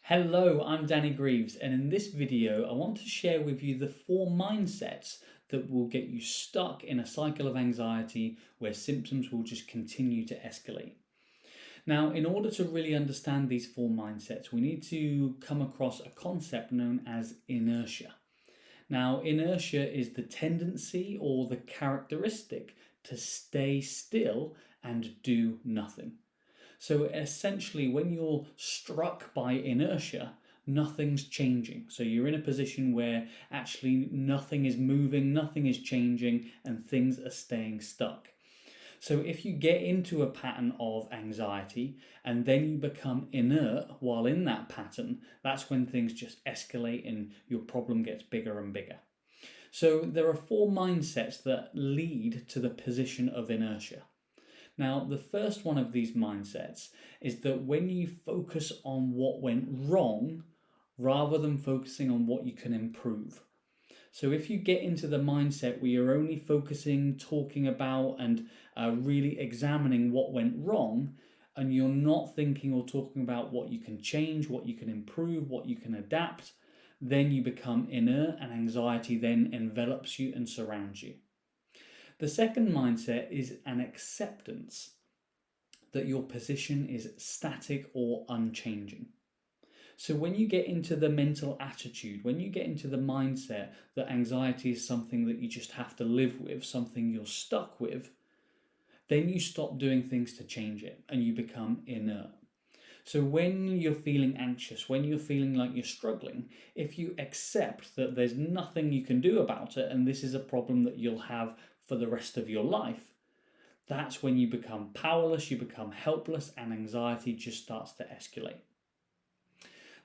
Hello, I'm Danny Greaves, and in this video, I want to share with you the 4 mindsets that will get you stuck in a cycle of anxiety where symptoms will just continue to escalate. Now, in order to really understand these 4 mindsets, we need to come across a concept known as inertia. Now, inertia is the tendency or the characteristic to stay still and do nothing. So essentially, when you're struck by inertia, nothing's changing. So you're in a position where actually nothing is moving, nothing is changing, and things are staying stuck. So if you get into a pattern of anxiety and then you become inert while in that pattern, that's when things just escalate and your problem gets bigger and bigger. So there are 4 mindsets that lead to the position of inertia. Now, the first one of these mindsets is that when you focus on what went wrong rather than focusing on what you can improve. So if you get into the mindset where you're only focusing, talking about, and really examining what went wrong, and you're not thinking or talking about what you can change, what you can improve, what you can adapt, then you become inert and anxiety then envelops you and surrounds you. The second mindset is an acceptance that your position is static or unchanging. So when you get into the mental attitude, when you get into the mindset that anxiety is something that you just have to live with, something you're stuck with, then you stop doing things to change it and you become inert. So when you're feeling anxious, when you're feeling like you're struggling, if you accept that there's nothing you can do about it and this is a problem that you'll have for the rest of your life, that's when you become powerless, you become helpless, and anxiety just starts to escalate.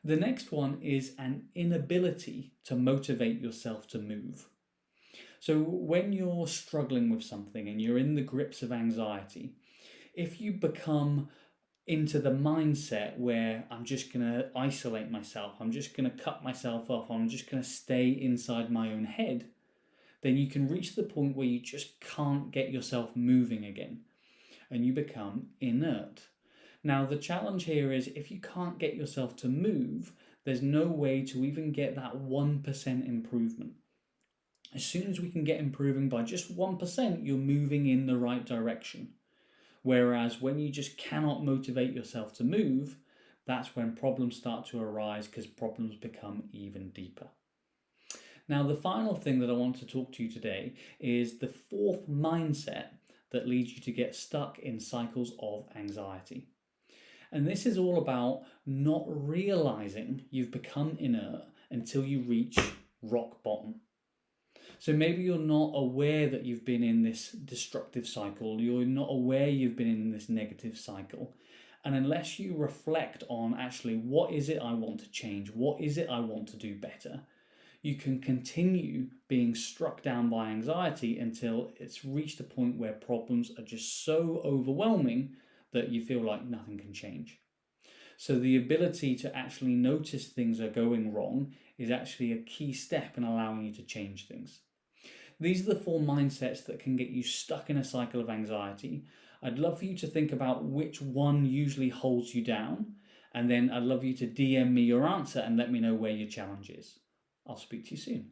The next one is an inability to motivate yourself to move. So when you're struggling with something and you're in the grips of anxiety, if you become into the mindset where I'm just going to isolate myself, I'm just going to cut myself off, I'm just going to stay inside my own head, then you can reach the point where you just can't get yourself moving again and you become inert. Now, the challenge here is if you can't get yourself to move, there's no way to even get that 1% improvement. As soon as we can get improving by just 1%, you're moving in the right direction. Whereas when you just cannot motivate yourself to move, that's when problems start to arise because problems become even deeper. Now, the final thing that I want to talk to you today is the 4th mindset that leads you to get stuck in cycles of anxiety. And this is all about not realizing you've become inert until you reach rock bottom. So maybe you're not aware that you've been in this destructive cycle, you're not aware you've been in this negative cycle. And unless you reflect on actually what is it I want to change, what is it I want to do better, you can continue being struck down by anxiety until it's reached a point where problems are just so overwhelming that you feel like nothing can change. So the ability to actually notice things are going wrong is actually a key step in allowing you to change things. These are the 4 mindsets that can get you stuck in a cycle of anxiety. I'd love for you to think about which one usually holds you down, and then I'd love you to DM me your answer and let me know where your challenge is. I'll speak to you soon.